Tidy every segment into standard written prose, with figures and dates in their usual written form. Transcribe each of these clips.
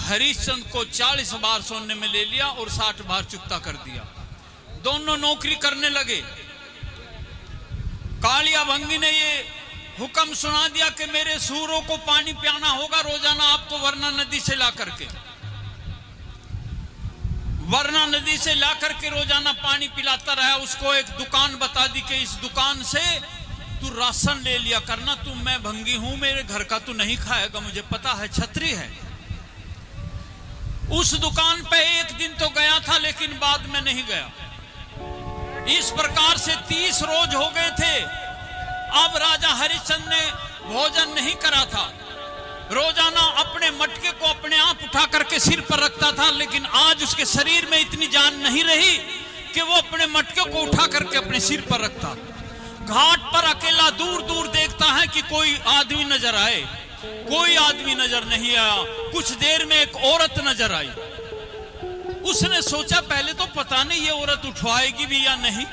हरिश्चंद्र को 40 बार सोने में ले लिया और 60 बार चुकता कर दिया। दोनों नौकरी करने लगे। कालिया भंगी ने ये हुक्म सुना दिया कि मेरे सूरों को पानी पियाना होगा रोजाना आपको, वरना नदी से ला करके रोजाना पानी पिलाता रहा। उसको एक दुकान बता दी कि इस दुकान से तू राशन ले लिया करना, तू मैं भंगी हूं, मेरे घर का तू नहीं खाएगा, मुझे पता है, छतरी है। उस दुकान पे एक दिन तो गया था लेकिन बाद में नहीं गया। इस प्रकार से 30 रोज हो गए थे। अब राजा हरिश्चंद्र ने भोजन नहीं करा था। रोजाना अपने मटके को अपने आप उठा करके सिर पर रखता था, लेकिन आज उसके शरीर में इतनी जान नहीं रही कि वो अपने मटके को उठा करके अपने सिर पर रखता। घाट पर अकेला दूर दूर देखता है कि कोई आदमी नजर आए, कोई आदमी नजर नहीं आया। कुछ देर में एक औरत नजर आई। उसने सोचा पहले तो पता नहीं ये औरत उठवाएगी भी या नहीं,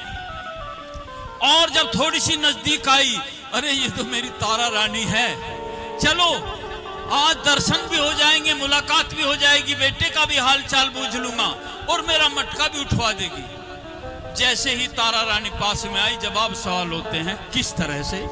और जब थोड़ी सी नजदीक आई, अरे ये तो मेरी तारा रानी है, चलो आज दर्शन भी हो जाएंगे, मुलाकात भी हो जाएगी, बेटे का भी हाल चाल पूछ लूंगा और मेरा मटका भी उठवा देगी। जैसे ही तारा रानी पास में आई, जवाब सवाल होते हैं किस तरह से।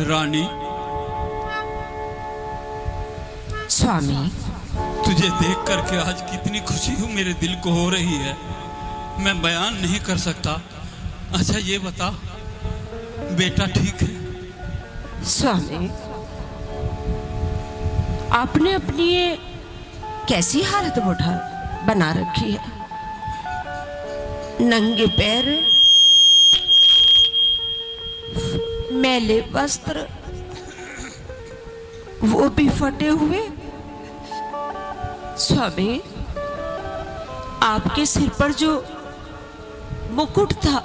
रानी, स्वामी, तुझे देख करके आज कितनी खुशी हूँ मेरे दिल को हो रही है, मैं बयान नहीं कर सकता। अच्छा ये बता, बेटा ठीक है? स्वामी, आपने अपनी ये कैसी हालत बना रखी है? नंगे पैर, मैले वस्त्र, वो भी फटे हुए। स्वामी, आपके सिर पर जो मुकुट था,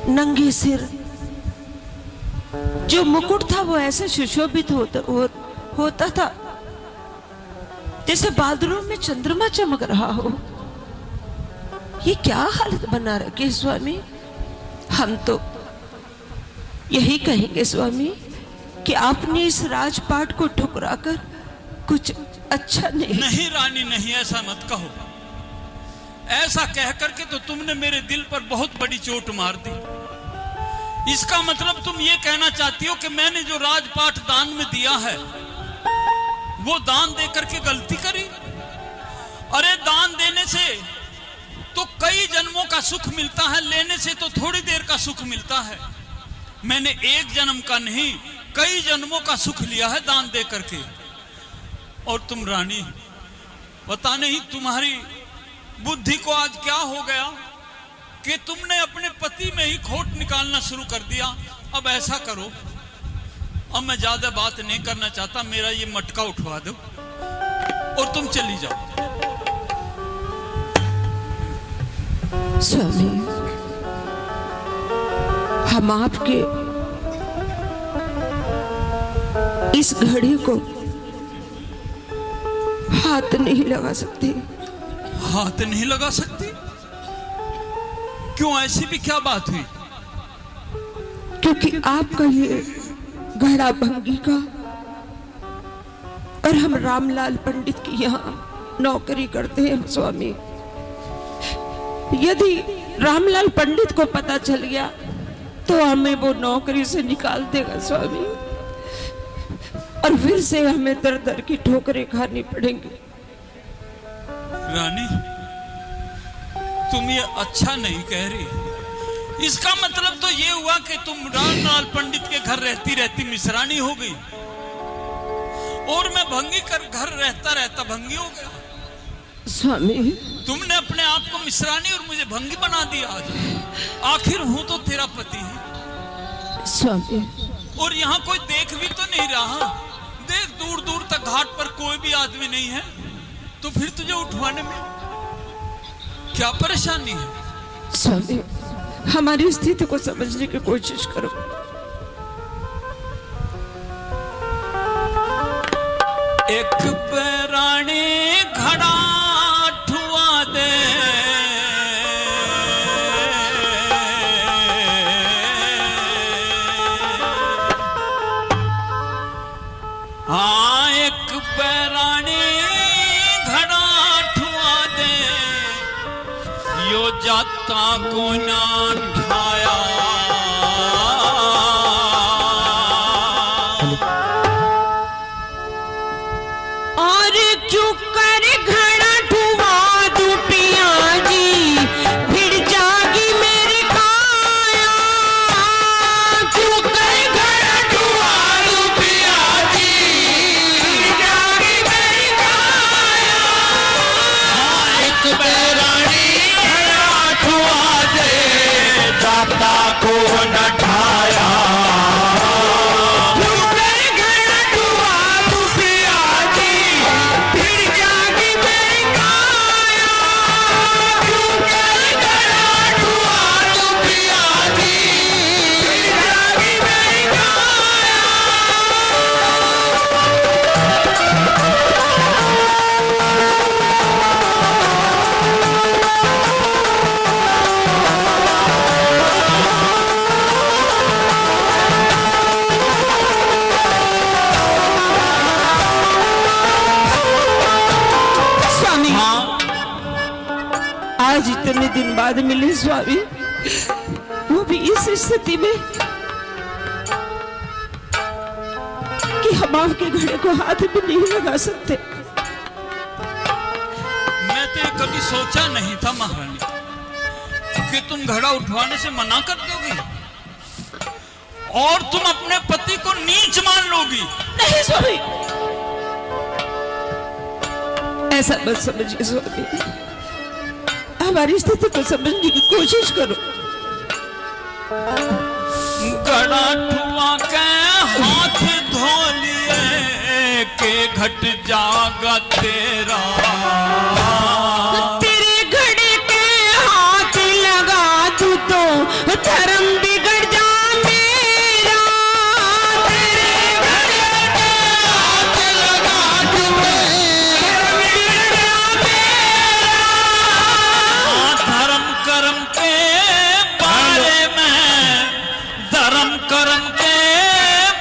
नंगे सिर जो मुकुट था वो ऐसे सुशोभित होता था जैसे बादलों में चंद्रमा चमक रहा हो। ये क्या हालत बना रखी स्वामी? हम तो यही कहेंगे स्वामी कि आपने इस राजपाट को ठुकराकर कुछ अच्छा नहीं रानी नहीं, ऐसा मत कहो। ऐसा कह करके तो तुमने मेरे दिल पर बहुत बड़ी चोट मार दी। इसका मतलब तुम ये कहना चाहती हो कि मैंने जो राजपाट दान में दिया है वो दान दे करके गलती करी? अरे दान देने से तो कई जन्मों का सुख मिलता है, लेने से तो थोड़ी देर का सुख मिलता है। मैंने एक जन्म का नहीं, कई जन्मों का सुख लिया है दान दे करके। और तुम रानी, पता नहीं तुम्हारी बुद्धि को आज क्या हो गया कि तुमने अपने पति में ही खोट निकालना शुरू कर दिया। अब ऐसा करो, अब मैं ज्यादा बात नहीं करना चाहता, मेरा ये मटका उठवा दो और तुम चली जाओ। स्वामी, हम आपके इस घड़ी को हाथ नहीं लगा सकते। हाथ नहीं लगा सकती? क्यों, ऐसी भी क्या बात हुई? क्योंकि आपका ये घड़ा भंगी का और हम रामलाल पंडित की यहाँ नौकरी करते हैं स्वामी। यदि रामलाल पंडित को पता चल गया तो हमें वो नौकरी से निकाल देगा स्वामी, और फिर से हमें दर दर की ठोकरें खानी पड़ेंगी। रानी, तुम ये अच्छा नहीं कह रही। इसका मतलब तो ये हुआ कि तुम रामलाल पंडित के घर रहती रहती मिश्रानी हो गई और मैं भंगी कर घर रहता रहता भंगी हो गया। स्वामी, तुमने अपने आप को मिश्रानी और मुझे भंगी बना दिया। आज आखिर हूं तो तेरा पति है स्वामी। और यहाँ कोई देख भी तो नहीं रहा। देख दूर दूर तक घाट पर कोई भी आदमी नहीं है, तो फिर तुझे उठवाने में क्या परेशानी है? स्वामी, हमारी स्थिति को समझने की कोशिश करो। एक पैरानी घड़ा ठुआ दे, हाँ एक पैरानी घड़ा ठुआ दे, यो जाता को ना ठाया। और क्यों कर घड़ा ठुआ दूं पिया जी, फिर जागी मेरी काया। क्यों कर घड़ा ठुआ दूं पिया जी, फिर जागी मेरी काया। एक पैरानी घड़ा ठुआ दे, जाता को न ठाया। आज इतने दिन बाद मिले स्वामी, वो भी इस स्थिति में कि हम आपके घड़े को हाथ भी नहीं लगा सकते। मैं तो कभी सोचा नहीं था महारानी कि तुम घड़ा उठवाने से मना कर दोगी और तुम अपने पति को नीच मान लोगी। नहीं स्वामी, ऐसा मत समझिए स्वामी, हमारी स्थिति को समझने की कोशिश करो। घड़ा ठुआ के हाथ धो लिए के घट जागा तेरा। तेरे घड़े के हाथ लगा तू तो धर्म बिगड़ जा मेरा। तेरे घड़े के हाथ लगा तू धर्म बिगड़ जा मेरा। धर्म कर्म के बारे में, धर्म कर्म के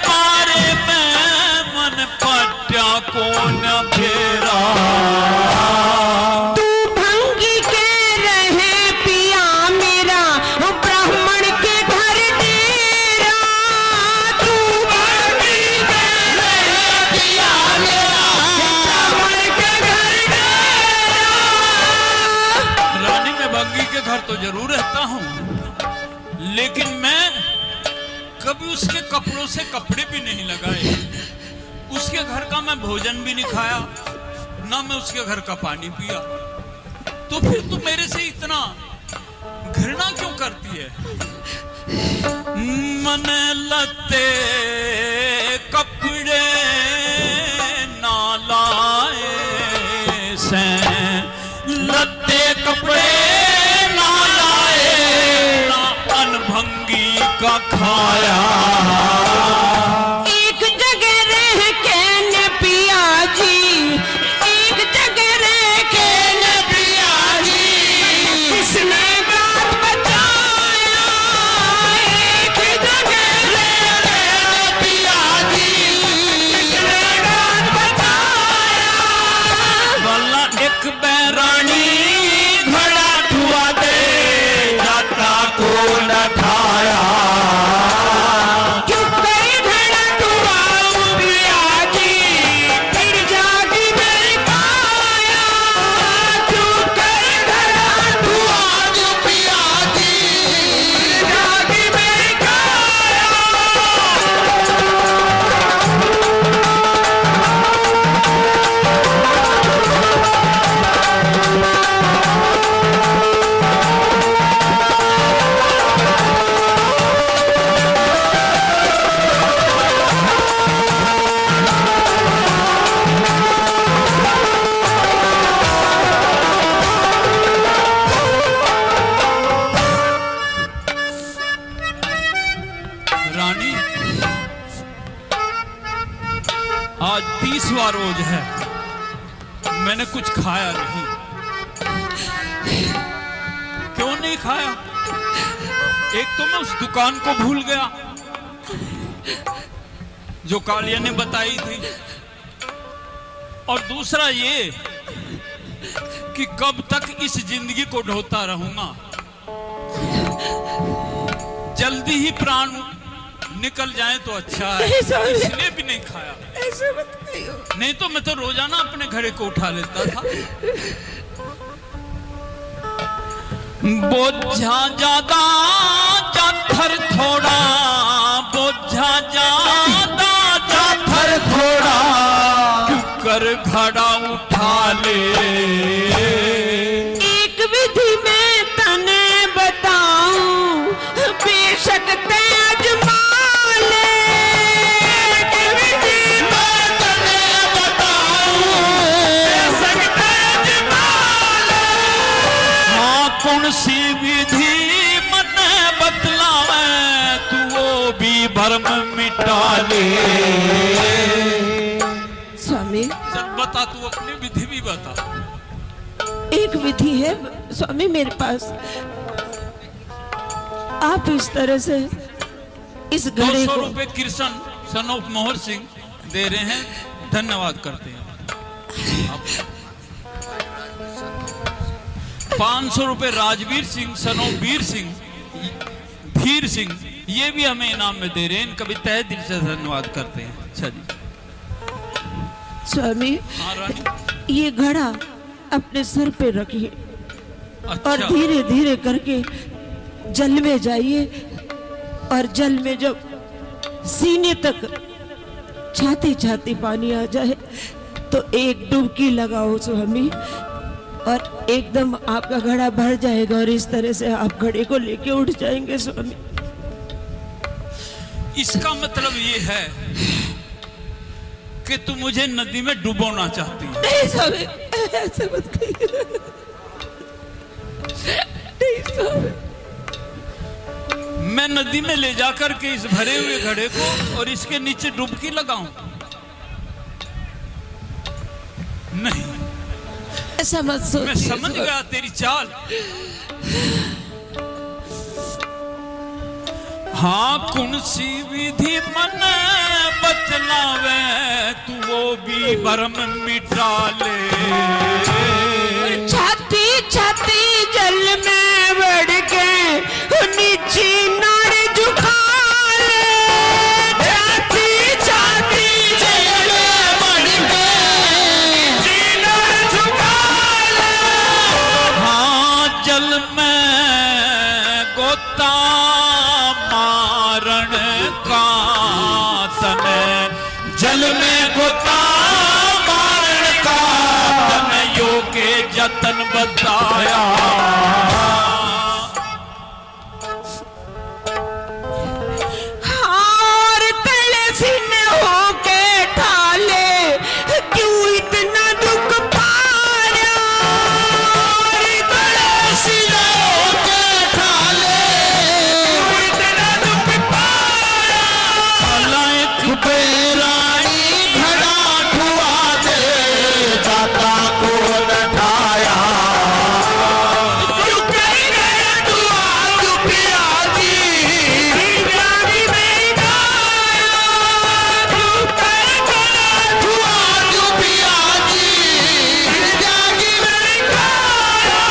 बारे में मन पट्या को न फेरा। तू भंगी के रहे पिया मेरा, ब्राह्मण के घर डेरा। तू भंगी के रहे पिया मेरा, ब्राह्मण के घर डेरा। रानी, मैं भंगी के घर तो जरूर रहता हूँ, लेकिन मैं कभी उसके कपड़ों से कपड़े भी नहीं लगाए, उसके घर का मैं भोजन भी नहीं खाया, ना मैं उसके घर का पानी पिया। तो फिर तू मेरे से इतना घृणा क्यों करती है? मन लते कपड़े ना लाए से, लते कपड़े ना लाए, ना अनभंगी का खाया। एक जगह रह के न पिया जी, एक जगह रह के न पिया जी, किसने बात बताया। एक जगह रह के न आज 30वां रोज है, मैंने कुछ खाया नहीं। क्यों नहीं खाया? एक तो मैं उस दुकान को भूल गया जो कालिया ने बताई थी, और दूसरा ये कि कब तक इस जिंदगी को ढोता रहूंगा। जल्दी ही प्राण निकल जाए तो अच्छा है, इसलिए भी नहीं खाया। ऐसे मत कहियो। नहीं तो मैं तो रोजाना अपने घड़े को उठा लेता था। बोझा ज्यादा जाथर थोड़ा, बोझा ज्यादा जाथर थोड़ा, कर घड़ा उठा ले। एक विधि में तने बताऊं, बेशक ते अजमा ले। एक विधि में तने बताऊं, बेशक ते अजमा ले। हाँ कौन सी विधि मन बतलावे, तू वो भी भरम मिटा ले। स्वामी चल बता, तू अपनी विधि भी बता। एक विधि है स्वामी मेरे पास। आप इस तरह से इस घड़े 200 को रुपए कृष्ण सन ऑफ मोहर सिंह दे रहे हैं, धन्यवाद करते हैं। 500 रुपए राजवीर सिंह सन ऑफ वीर सिंह, धीर सिंह, ये भी हमें इनाम में दे रहे हैं, कभी तहे दिल से धन्यवाद करते हैं। अच्छा जी। स्वामी हाँ रानी। ये घड़ा अपने सर पे रखिए अच्छा। और धीरे धीरे करके जल में जाइए, और जल में जब सीने तक छाती छाती पानी आ जाए तो एक डुबकी लगाओ स्वामी, और एकदम आपका घड़ा भर जाएगा, और इस तरह से आप घड़े को लेके उठ जाएंगे स्वामी। इसका मतलब ये है कि तू मुझे नदी में डुबोना चाहती है। नहीं स्वामी, ऐसे मत कहिए। नहीं स्वामी, मैं नदी में ले जाकर के इस भरे हुए घड़े को और इसके नीचे डुबकी लगाऊं? नहीं, ऐसा मत सोचिए। मैं समझ गया तेरी चाल। हाँ कौन सी विधि मन बतलावे, तू वो भी भरम मिटा ले। छाती छाती जल में बढ़ के नीचे नाड़ झुका ले। छाती छाती जल में बढ़ के नीचे नाड़ झुका ले। हाँ जल में गोता मारण का तने, जल में गोता मारण का तने योगे जतन बताया। और तले सीने होके ठाले, क्यों इतना दुख पाया। और तले सीने होके ठाले, क्यों इतना दुख पाया। लायक बेरानी घड़ा ठुआ दे, दाता को नठाया। चुप ही गए दुआ चुपिया जी, जागी में गाया। चुप ही गए दुआ चुपिया जी, जागी में गाया।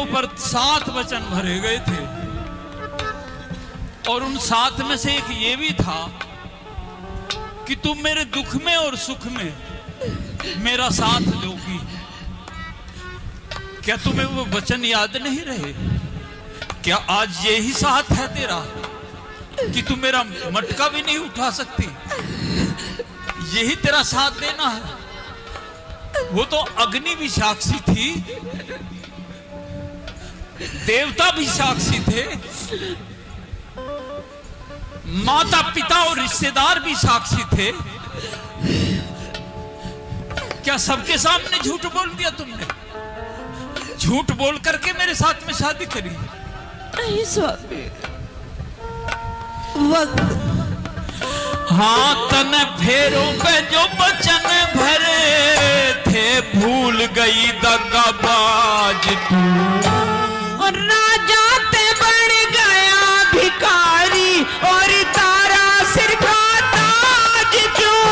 ऊपर 7 वचन भरे गए थे और उन 7 में से एक ये भी था कि तुम मेरे दुख में और सुख में मेरा साथ दोगी। क्या तुम्हें वो वचन याद नहीं रहे? क्या आज यही साथ है तेरा कि तू मेरा मटका भी नहीं उठा सकती? यही तेरा साथ देना है? वो तो अग्नि भी साक्षी थी, देवता भी साक्षी थे, माता पिता और रिश्तेदार भी साक्षी थे। क्या सबके सामने झूठ बोल दिया तुमने? झूठ बोल करके मेरे साथ में शादी करी? नहीं स्वामी, वक्त हाँ, तन फेरों पे जो वचन भरे थे, भूल गई दगाबाज तू। और राजा ते बन गया भिखारी और तारा सिर का ताज क्यों?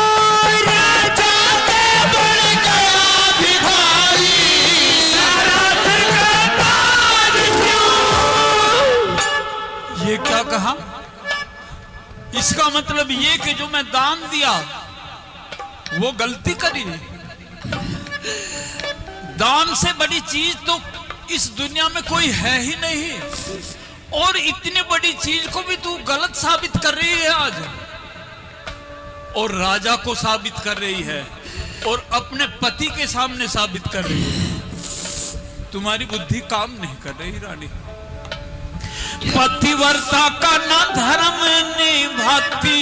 राजा ते बन गया भिखारी, तारा सिर का ताज क्यों? ये क्या कहा? इसका मतलब ये कि जो मैं दान दिया वो गलती करी। दान से बड़ी चीज तो इस दुनिया में कोई है ही नहीं, और इतनी बड़ी चीज को भी तू गलत साबित कर रही है आज, और राजा को साबित कर रही है और अपने पति के सामने साबित कर रही है। तुम्हारी बुद्धि काम नहीं कर रही रानी। पतिव्रता का न धर्म निभाती,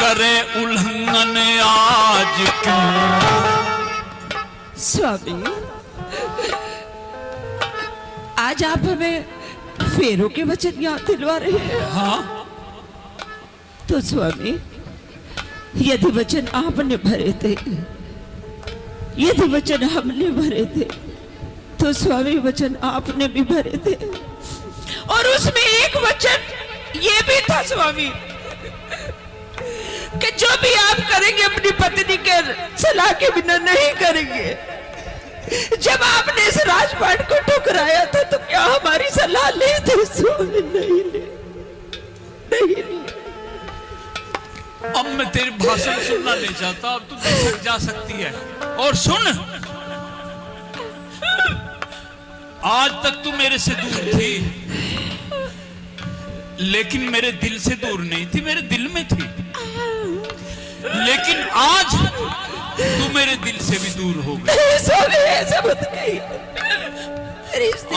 करे उल्लंघन आज क्यों? स्वामी, आज आप हमें फेरों के वचन याद दिलवा रहे हैं। हाँ, तो स्वामी, यदि वचन आपने भरे थे, यदि वचन हमने भरे थे, तो स्वामी वचन आपने भी भरे थे, और उसमें एक वचन ये भी था स्वामी कि जो भी आप करेंगे अपनी पत्नी के सलाह के बिना नहीं करेंगे। जब आपने इस राजपाट को ठुकराया था तो क्या हमारी सलाह ली थी स्वामी? नहीं ली, नहीं ली। अब मैं तेरे भाषण सुनना नहीं चाहता, अब तू बेशक जा सकती है। और सुन, आज तक तू मेरे से दूर थी, लेकिन मेरे दिल से दूर नहीं थी, मेरे दिल में थी। लेकिन आज तू मेरे दिल से भी दूर हो गई। ऐसा मत कहिए।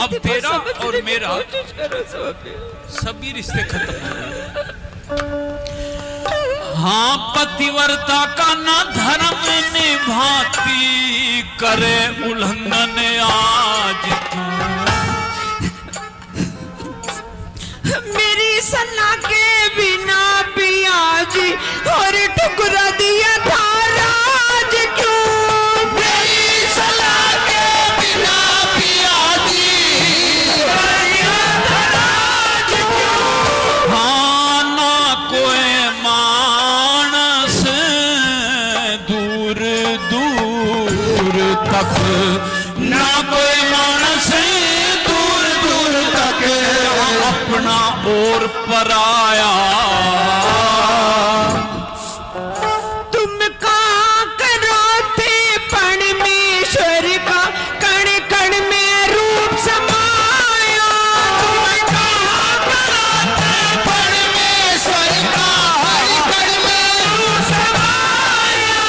अब तेरा और मेरा सभी रिश्ते खत्म हो गए। हाँ, पतिव्रता का न धर्म निभाती, करे उल्लंघन आज मेरी सलाह के बिना पिया जी और ठुकरा दिया था राज क्यों? मेरी सलाह के बिना पिया जी था राज क्यों? हाँ, ना कोई मानस दूर दूर तक, ना कोई मानस दूर दूर तक अपना और पराया। तुम कहाँ करो थे परमेश्वर का, कण कण में रूप समाया। तुम कहाँ करो थे परमेश्वर का, कण में रूप समाया।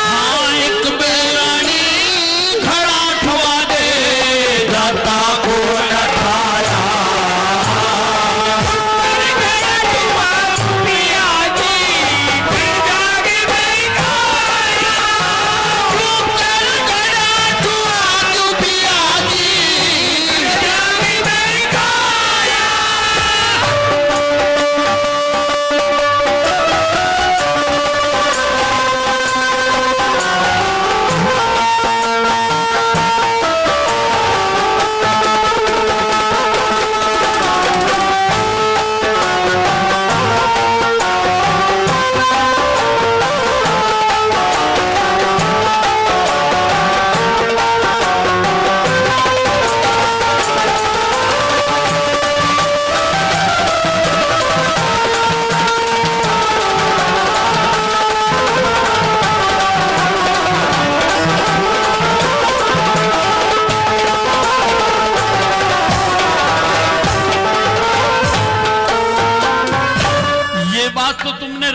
हाँ, एक बेरानी खड़ा ठवा दे, जाता को नठाया। पिया जी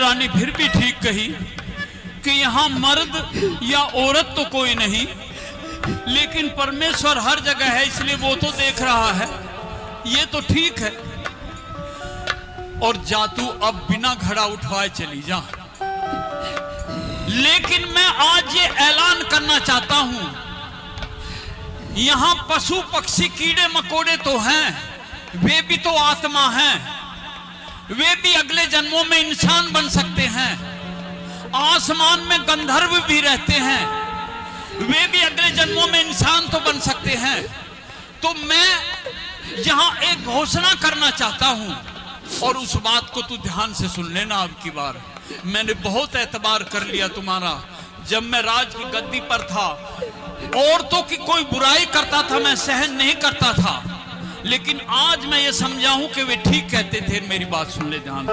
रानी फिर भी ठीक कही कि यहाँ मर्द या औरत तो कोई नहीं, लेकिन परमेश्वर हर जगह है, इसलिए वो तो देख रहा है, ये तो ठीक है। और जा तू अब बिना घड़ा उठवाए चली जा। लेकिन मैं आज ये ऐलान करना चाहता हूं, यहां पशु पक्षी कीड़े मकोड़े तो हैं, वे भी तो आत्मा हैं, वे भी अगले जन्मों में इंसान बन सकते हैं। आसमान में गंधर्व भी रहते हैं, वे भी अगले जन्मों में इंसान तो बन सकते हैं। तो मैं यहां एक घोषणा करना चाहता हूं, और उस बात को तू ध्यान से सुन लेना। अब की बार मैंने बहुत एतबार कर लिया तुम्हारा। जब मैं राज की गद्दी पर था, औरतों की कोई बुराई करता था, मैं सहन नहीं करता था, लेकिन आज मैं ये समझा हूं कि वे ठीक कहते थे। मेरी बात सुन ले ध्यान से।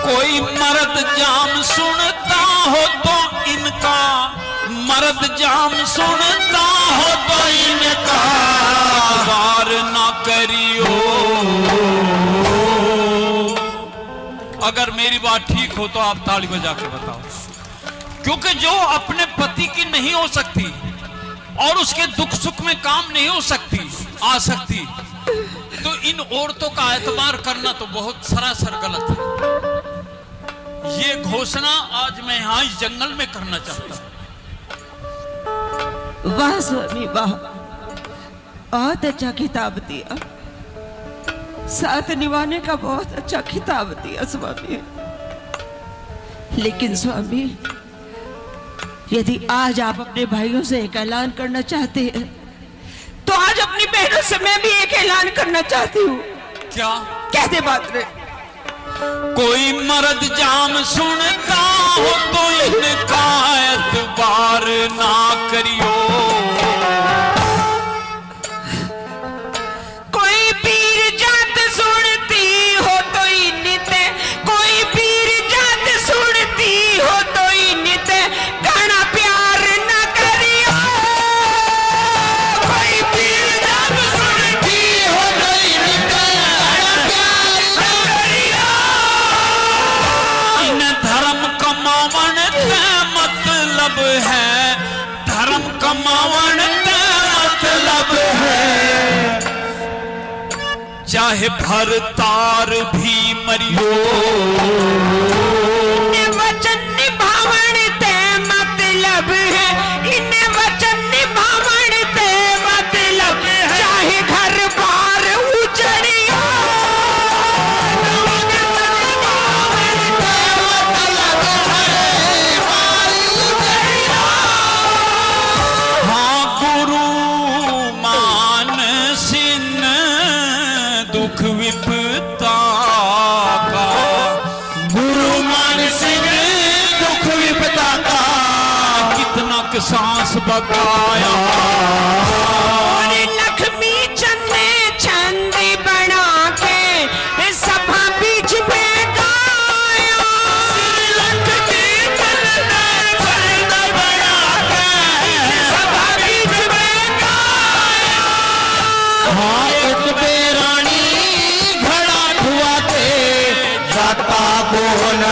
कोई मर्द जाम सुनता हो तो इनका, मर्द जाम सुनता हो तो इनका वार ना करियो। अगर मेरी बात ठीक हो तो आप ताली बजा के बताओ। क्योंकि जो अपने पति की नहीं हो सकती और उसके दुख सुख में काम नहीं हो सकती, आ सकती, तो इन औरतों का एतबार करना तो बहुत सरासर गलत है। ये घोषणा आज मैं यहां इस जंगल में करना चाहता हूं। वाह स्वामी वाह, बहुत अच्छा खिताब दिया, साथ निभाने का बहुत अच्छा खिताब दिया स्वामी। लेकिन स्वामी, यदि आज आप अपने भाइयों से एक ऐलान करना चाहते हैं, तो आज अपनी बहनों से मैं भी एक ऐलान करना चाहती हूँ। क्या कहते बात रे? कोई मर्द जाम सुनता हो तो इनका एतबार ना करियो। कोई पीर जात सुनती हो तो इनते, कोई पीर जात सुनती हो तो इनते घना प्यार ना करियो। कोई पीर जात सुनती हो तो इनते घना प्यार ना करियो। इन धर्म कमावन का मतलब है, धर्म कमावन का मतलब है, चाहे भरतार भी मरियो। इन्हें वचन निभावन ते मतलब है, इन्हें वचन निभावन ते मतलब है, चाहे घर बार उजड़ियो। हाँ गुरु मान सिन दुख विपता का, गुरु मान सिंह दुख विपता का कितना कि सांस बकाया। और लक्ष्मी चंद ने छंद बना के सभा बीच में गाया। लक्ष्मी चंद ने छंद बना के सभा बीच में गाया। हाँ एक बेरानी घड़ा धुआ के जाता को न